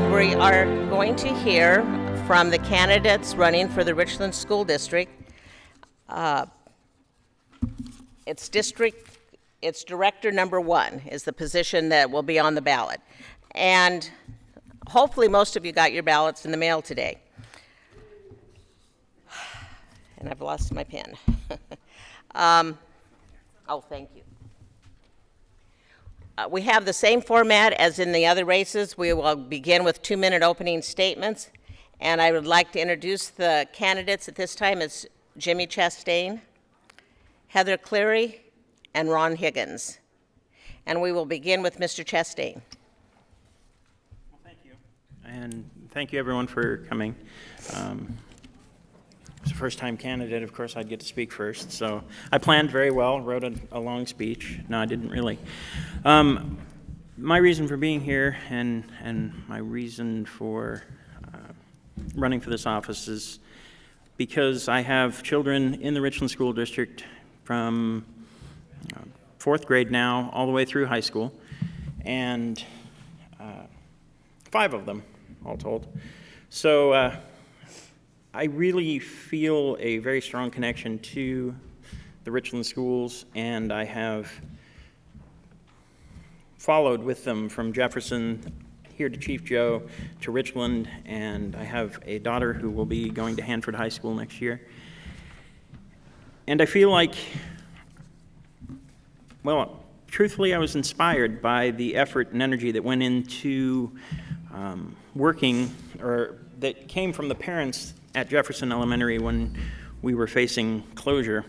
And we are going to hear from the candidates running for the Richland School District. It's Director number 1 is the position that will be on the ballot. And hopefully most of you got your ballots in the mail today. And I've lost my pen. Oh, thank you. We have the same format as in the other races. We will begin with 2-minute opening statements. And I would like to introduce the candidates at this time. It's Jimmie Chastain, Heather Cleary, and Ron Higgins. And we will begin with Mr. Chastain. Well, thank you. And thank you, everyone, for coming. As a first-time candidate, of course, I'd get to speak first. So I planned very well, wrote a long speech. No, I didn't really. My reason for being here and my reason for running for this office is because I have children in the Richland School District from 4th grade now all the way through high school, and 5 of them all told. So I really feel a very strong connection to the Richland schools, and I have followed with them from Jefferson here to Chief Joe to Richland, and I have a daughter who will be going to Hanford High School next year. And I feel like, well, truthfully, I was inspired by the effort and energy that went into working, or that came from the parents at Jefferson Elementary when we were facing closure.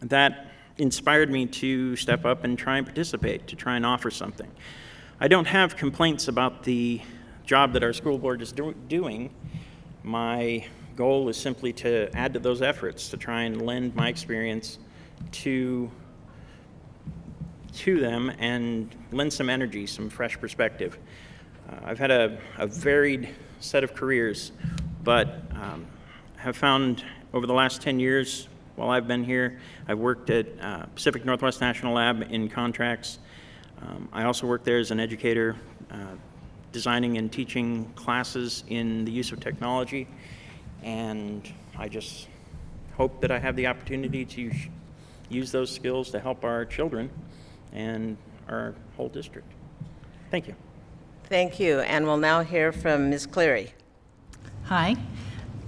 That inspired me to step up and try and participate, to try and offer something. I don't have complaints about the job that our school board is doing. My goal is simply to add to those efforts, to try and lend my experience to them and lend some energy, some fresh perspective. I've had a varied set of careers, but have found over the last 10 years while I've been here, I've worked at Pacific Northwest National Lab in contracts. I also worked there as an educator, designing and teaching classes in the use of technology, and I just hope that I have the opportunity to use those skills to help our children and our whole district. Thank you. Thank you. And we'll now hear from Ms. Cleary. Hi,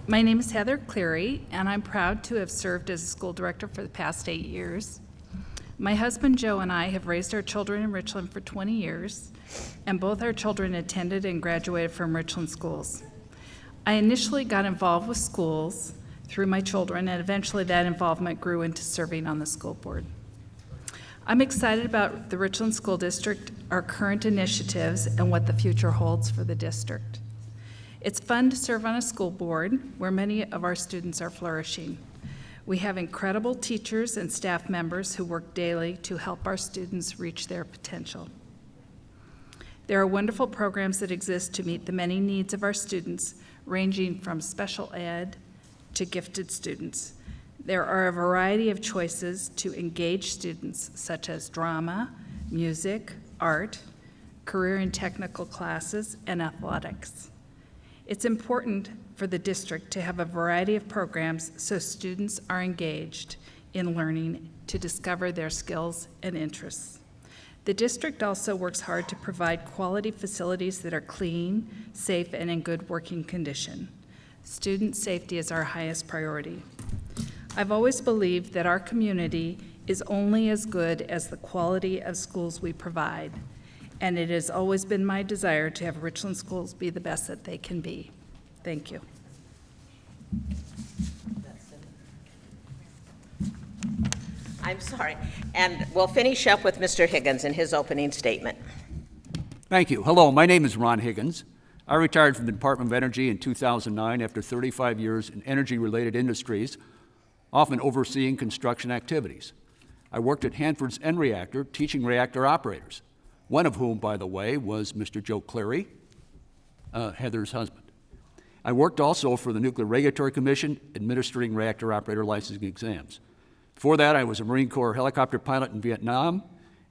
my name is Heather Cleary, and I'm proud to have served as a school director for the past 8 years. My husband Joe and I have raised our children in Richland for 20 years, and both our children attended and graduated from Richland schools. I initially got involved with schools through my children, and eventually that involvement grew into serving on the school board. I'm excited about the Richland School District, our current initiatives, and what the future holds for the district. It's fun to serve on a school board where many of our students are flourishing. We have incredible teachers and staff members who work daily to help our students reach their potential. There are wonderful programs that exist to meet the many needs of our students, ranging from special ed to gifted students. There are a variety of choices to engage students, such as drama, music, art, career and technical classes, and athletics. It's important for the district to have a variety of programs so students are engaged in learning to discover their skills and interests. The district also works hard to provide quality facilities that are clean, safe, and in good working condition. Student safety is our highest priority. I've always believed that our community is only as good as the quality of schools we provide, and it has always been my desire to have Richland schools be the best that they can be. Thank you. I'm sorry. And we'll finish up with Mr. Higgins in his opening statement. Thank you. Hello, my name is Ron Higgins. I retired from the Department of Energy in 2009 after 35 years in energy-related industries, often overseeing construction activities. I worked at Hanford's N Reactor, teaching reactor operators, one of whom, by the way, was Mr. Joe Cleary, Heather's husband. I worked also for the Nuclear Regulatory Commission, administering reactor operator licensing exams. Before that, I was a Marine Corps helicopter pilot in Vietnam,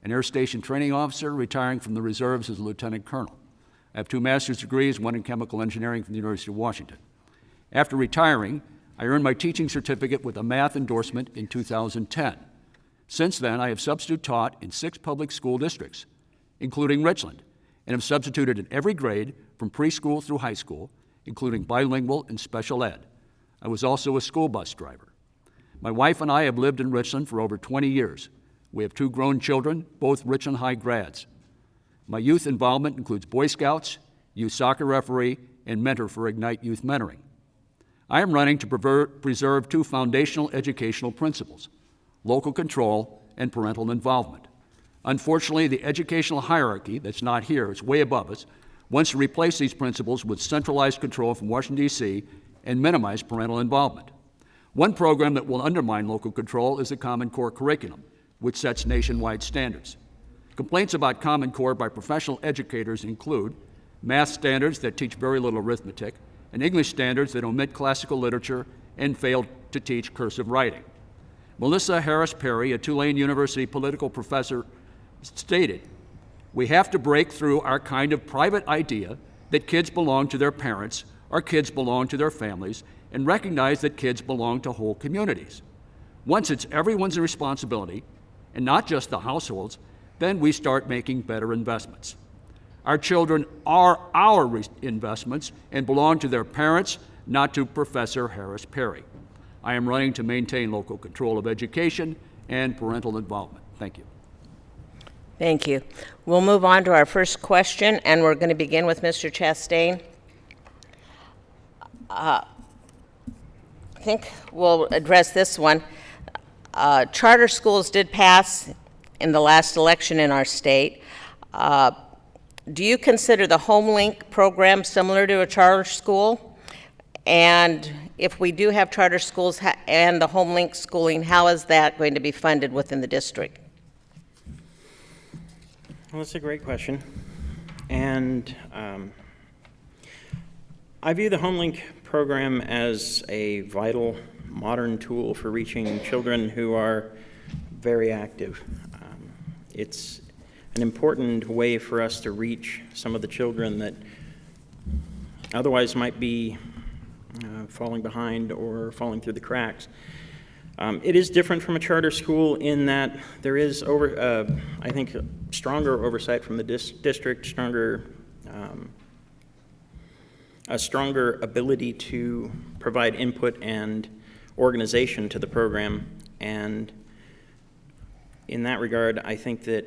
an air station training officer, retiring from the reserves as a lieutenant colonel. I have 2 master's degrees, one in chemical engineering from the University of Washington. After retiring, I earned my teaching certificate with a math endorsement in 2010. Since then, I have substitute taught in 6 public school districts, including Richland, and have substituted in every grade from preschool through high school, including bilingual and special ed. I was also a school bus driver. My wife and I have lived in Richland for over 20 years. We have 2 grown children, both Richland High grads. My youth involvement includes Boy Scouts, youth soccer referee, and mentor for Ignite Youth Mentoring. I am running to preserve 2 foundational educational principles: local control and parental involvement. Unfortunately, the educational hierarchy that's not here, it's way above us, wants to replace these principles with centralized control from Washington, D.C., and minimize parental involvement. One program that will undermine local control is the Common Core curriculum, which sets nationwide standards. Complaints about Common Core by professional educators include math standards that teach very little arithmetic, and English standards that omit classical literature and fail to teach cursive writing. Melissa Harris Perry, a Tulane University political professor, stated, "We have to break through our kind of private idea that kids belong to their parents or kids belong to their families and recognize that kids belong to whole communities. Once it's everyone's responsibility and not just the households, then we start making better investments. Our children are our investments and belong to their parents, not to Professor Harris Perry. I am running to maintain local control of education and parental involvement." Thank you. Thank you. We'll move on to our first question, and we're going to begin with Mr. Chastain. I think we'll address this one. Charter schools did pass in the last election in our state. Do you consider the HomeLink program similar to a charter school? And if we do have charter schools and the HomeLink schooling, how is that going to be funded within the district? Well, that's a great question. And I view the HomeLink program as a vital modern tool for reaching children who are very active. It's an important way for us to reach some of the children that otherwise might be falling behind or falling through the cracks. It is different from a charter school in that there is, I think, stronger oversight from the district, a stronger ability to provide input and organization to the program. And in that regard, I think that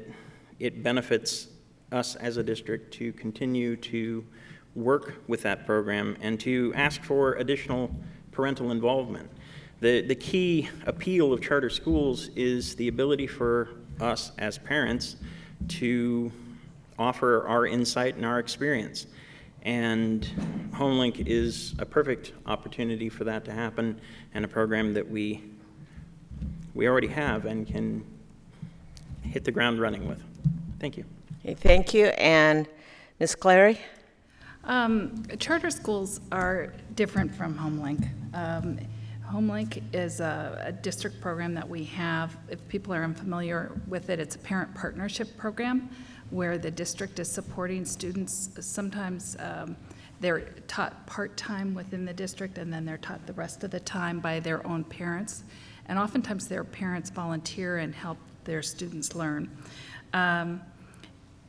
it benefits us as a district to continue to work with that program and to ask for additional parental involvement. The key appeal of charter schools is the ability for us as parents to offer our insight and our experience. And HomeLink is a perfect opportunity for that to happen, and a program that we already have and can hit the ground running with. Thank you. Okay, thank you. And Ms. Cleary? Charter schools are different from HomeLink. HomeLink is a district program that we have. If people are unfamiliar with it, it's a parent partnership program where the district is supporting students. Sometimes they're taught part-time within the district, and then they're taught the rest of the time by their own parents. And oftentimes their parents volunteer and help their students learn.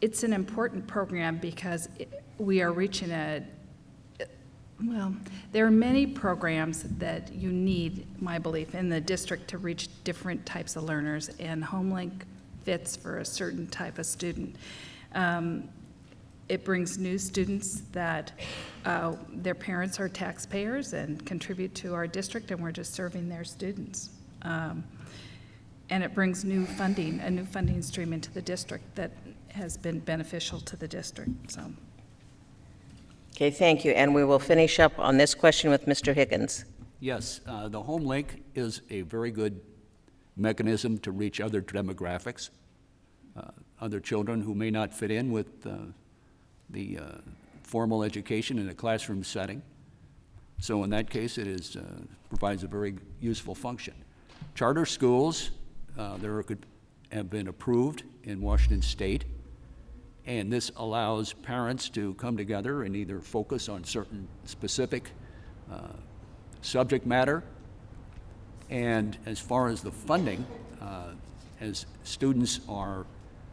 It's an important program because we are reaching there are many programs that you need, my belief, in the district to reach different types of learners, and HomeLink fits for a certain type of student. It brings new students that their parents are taxpayers and contribute to our district, and we're just serving their students. And it brings new funding, a new funding stream into the district that has been beneficial to the district. So. Okay, thank you. And we will finish up on this question with Mr. Higgins. Yes, the HomeLink is a very good mechanism to reach other demographics, other children who may not fit in with the formal education in a classroom setting. So in that case, it provides a very useful function. Charter schools, have been approved in Washington State, and this allows parents to come together and either focus on certain specific subject matter. And as far as the funding, as students are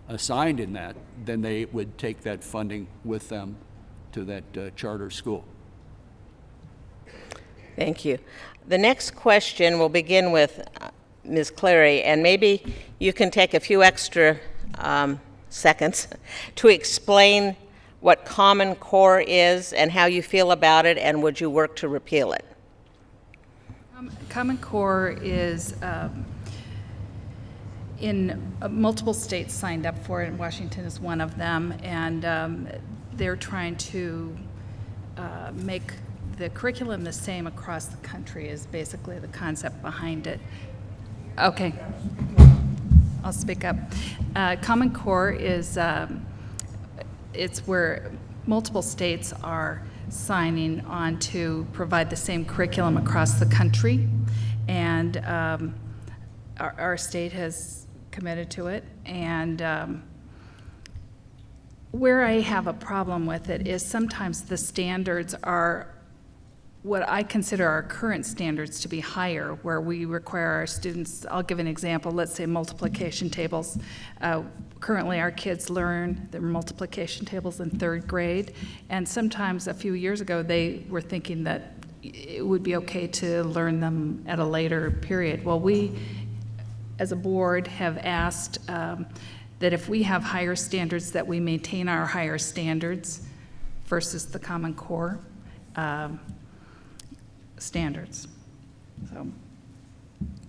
assigned in that, then they would take that funding with them to that charter school. Thank you. The next question will begin with Ms. Cleary, and maybe you can take a few extra seconds to explain what Common Core is and how you feel about it, and would you work to repeal it? Common Core is in multiple states signed up for it, and Washington is one of them, and they're trying to make the curriculum the same across the country is basically the concept behind it. Okay, I'll speak up. Common Core is it's where multiple states are signing on to provide the same curriculum across the country, and our state has committed to it. And where I have a problem with it is sometimes the standards are what I consider our current standards to be higher, where we require our students, I'll give an example, let's say multiplication tables. Currently our kids learn their multiplication tables in 3rd grade, and sometimes a few years ago they were thinking that it would be okay to learn them at a later period. Well, we as a board have asked that if we have higher standards, that we maintain our higher standards versus the Common Core standards. So,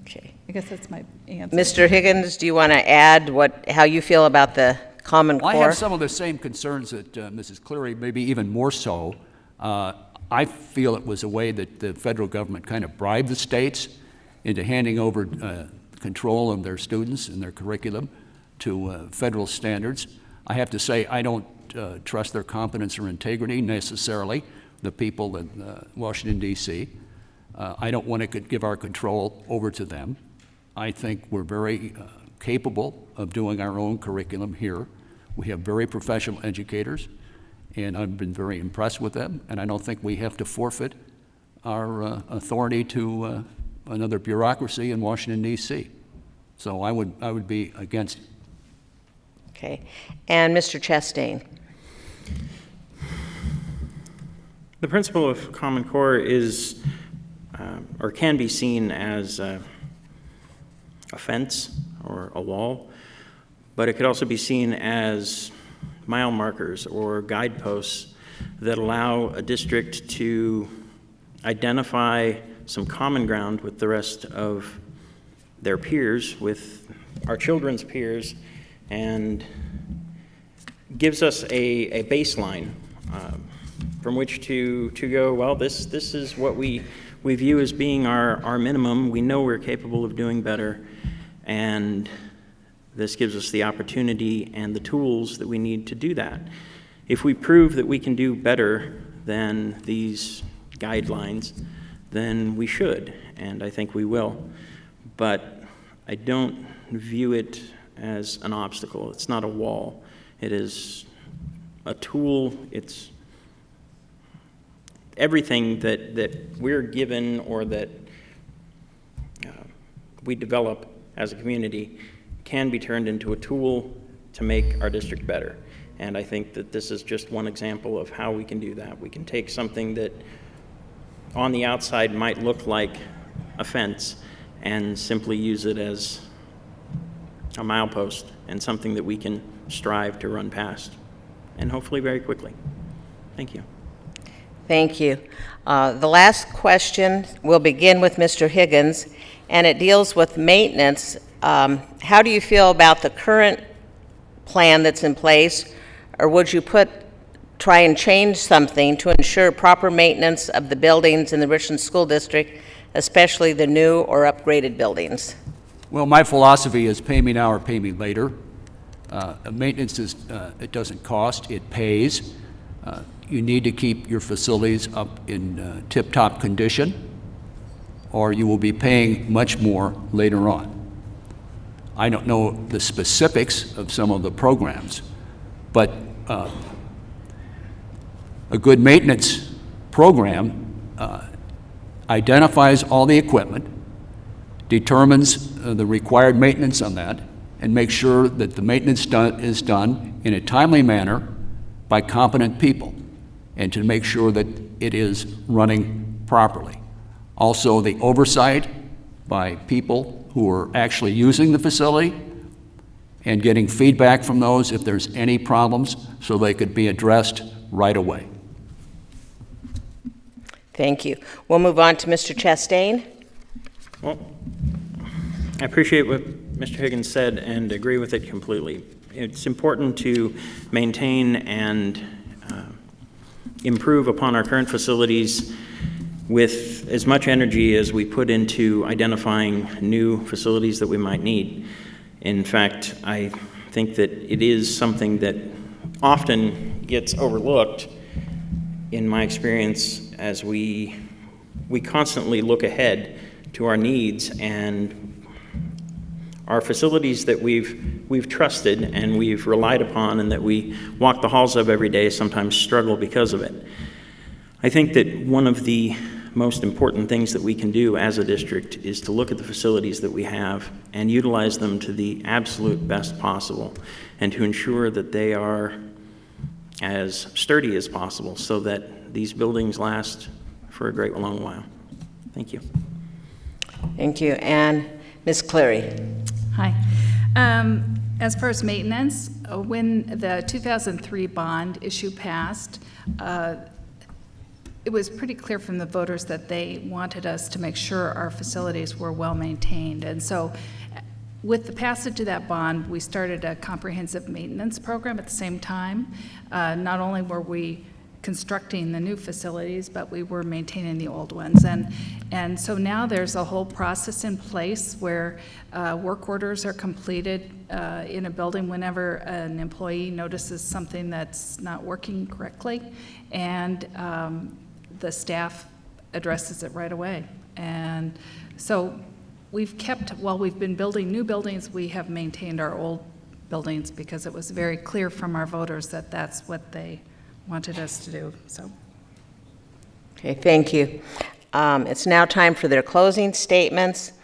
Okay. I guess that's my answer. Mr. Higgins, do you want to add how you feel about the Common Core? Well, I have some of the same concerns that Mrs. Cleary, maybe even more so. I feel it was a way that the federal government kind of bribed the states into handing over control of their students and their curriculum to federal standards. I have to say I don't trust their competence or integrity necessarily, the people in Washington, D.C. I don't want to give our control over to them. I think we're very capable of doing our own curriculum here. We have very professional educators, and I've been very impressed with them, and I don't think we have to forfeit our authority to another bureaucracy in Washington, D.C. So I would be against it. Okay. And Mr. Chastain? The principle of Common Core is, or can be seen as a fence or a wall, but it could also be seen as mile markers or guideposts that allow a district to identify some common ground with the rest of their peers, with our children's peers, and gives us a baseline from which to go, well, this is what we view as being our minimum. We know we're capable of doing better, and this gives us the opportunity and the tools that we need to do that. If we prove that we can do better than these guidelines, then we should, and I think we will. But I don't view it as an obstacle. It's not a wall. It is a tool. It's everything that we're given or that we develop as a community can be turned into a tool to make our district better. And I think that this is just one example of how we can do that. We can take something that on the outside might look like a fence and simply use it as a milepost and something that we can strive to run past, and hopefully very quickly. Thank you. Thank you. The last question will begin with Mr. Higgins, and it deals with maintenance. How do you feel about the current plan that's in place, or would you try and change something to ensure proper maintenance of the buildings in the Richland School District, especially the new or upgraded buildings? Well, my philosophy is pay me now or pay me later. Maintenance it doesn't cost, it pays. You need to keep your facilities up in tip-top condition, or you will be paying much more later on. I don't know the specifics of some of the programs, but a good maintenance program identifies all the equipment, determines the required maintenance on that, and makes sure that the maintenance is done in a timely manner by competent people, and to make sure that it is running properly. Also, the oversight by people who are actually using the facility and getting feedback from those if there's any problems so they could be addressed right away. Thank you. We'll move on to Mr. Chastain. Well, I appreciate what Mr. Higgins said and agree with it completely. It's important to maintain and improve upon our current facilities with as much energy as we put into identifying new facilities that we might need. In fact, I think that it is something that often gets overlooked in my experience as we constantly look ahead to our needs, and our facilities that we've trusted and we've relied upon and that we walk the halls of every day sometimes struggle because of it. I think that one of the most important things that we can do as a district is to look at the facilities that we have and utilize them to the absolute best possible, and to ensure that they are as sturdy as possible so that these buildings last for a great long while. Thank you. Thank you. And Ms. Cleary. Hi. As far as maintenance, when the 2003 bond issue passed, it was pretty clear from the voters that they wanted us to make sure our facilities were well maintained. And so with the passage of that bond, we started a comprehensive maintenance program at the same time. Not only were we constructing the new facilities, but we were maintaining the old ones. And so now there's a whole process in place where work orders are completed in a building whenever an employee notices something that's not working correctly, and the staff addresses it right away. And so we've kept, while we've been building new buildings, we have maintained our old buildings because it was very clear from our voters that that's what they wanted us to do. So. Okay, thank you. It's now time for their closing statements.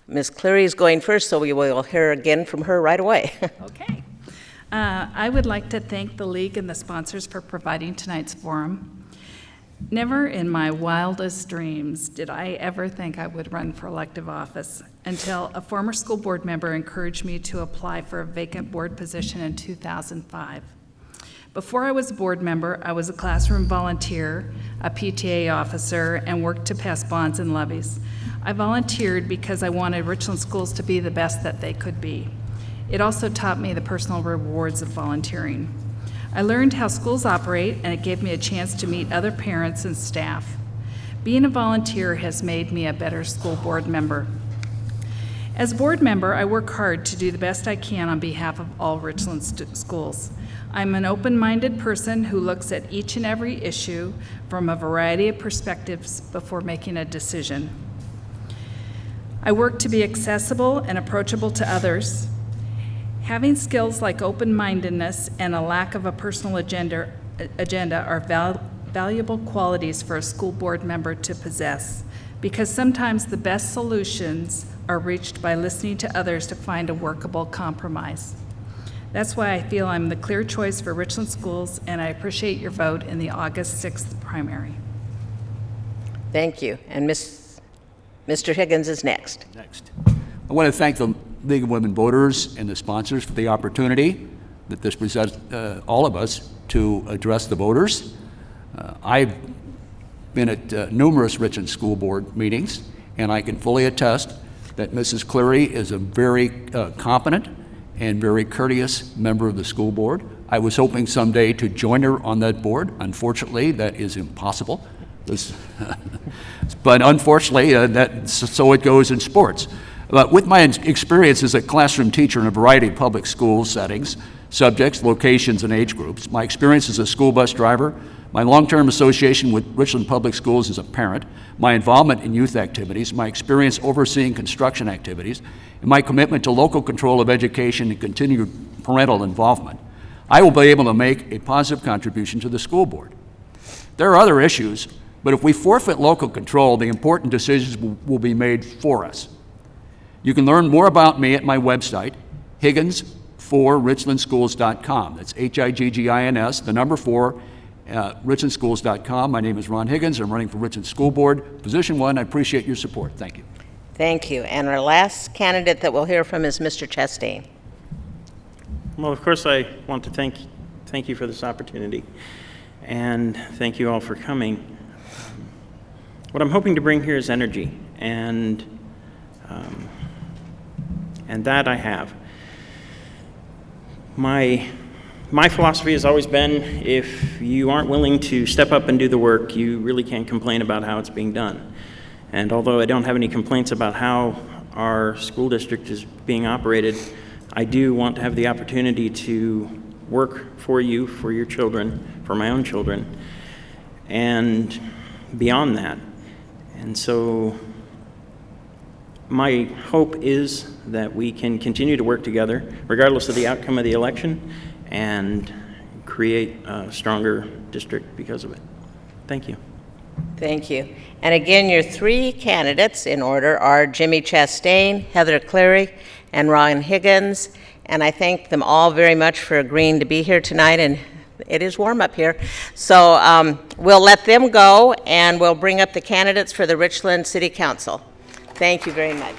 Ms. Cleary is going first, so we will hear again from her right away. Okay. I would like to thank the League and the sponsors for providing tonight's forum. Never in my wildest dreams did I ever think I would run for elective office until a former school board member encouraged me to apply for a vacant board position in 2005. Before I was a board member, I was a classroom volunteer, a PTA officer, and worked to pass bonds and levies. I volunteered because I wanted Richland schools to be the best that they could be. It also taught me the personal rewards of volunteering. I learned how schools operate, and it gave me a chance to meet other parents and staff. Being a volunteer has made me a better school board member. As a board member, I work hard to do the best I can on behalf of all Richland schools. I'm an open-minded person who looks at each and every issue from a variety of perspectives before making a decision. I work to be accessible and approachable to others. Having skills like open-mindedness and a lack of a personal agenda are valuable qualities for a school board member to possess, because sometimes the best solutions are reached by listening to others to find a workable compromise. That's why I feel I'm the clear choice for Richland schools, and I appreciate your vote in the August 6th primary. Thank you. And Mr. Higgins is next. I want to thank the League of Women Voters and the sponsors for the opportunity that this presents all of us to address the voters. I've been at numerous Richland School Board meetings, and I can fully attest that Mrs. Cleary is a very competent and very courteous member of the school board. I was hoping someday to join her on that board. Unfortunately, that is impossible. But unfortunately, so it goes in sports. But with my experience as a classroom teacher in a variety of public school settings, subjects, locations, and age groups, my experience as a school bus driver, my long-term association with Richland Public Schools as a parent, my involvement in youth activities, my experience overseeing construction activities, and my commitment to local control of education and continued parental involvement, I will be able to make a positive contribution to the school board. There are other issues, but if we forfeit local control, the important decisions will be made for us. You can learn more about me at my website, Higgins4richlandschools.com. That's Higgins, the number 4, richlandschools.com. My name is Ron Higgins. I'm running for Richland School Board, Position 1. I appreciate your support. Thank you. Thank you. And our last candidate that we'll hear from is Mr. Chastain. Well, of course, I want to thank you for this opportunity, and thank you all for coming. What I'm hoping to bring here is energy, and that I have. My philosophy has always been, if you aren't willing to step up and do the work, you really can't complain about how it's being done. And although I don't have any complaints about how our school district is being operated, I do want to have the opportunity to work for you, for your children, for my own children, and beyond that. And so my hope is that we can continue to work together, regardless of the outcome of the election, and create a stronger district because of it. Thank you. Thank you. And again, your 3 candidates in order are Jimmie Chastain, Heather Cleary, and Ron Higgins. And I thank them all very much for agreeing to be here tonight, and it is warm up here. So we'll let them go, and we'll bring up the candidates for the Richland City Council. Thank you very much.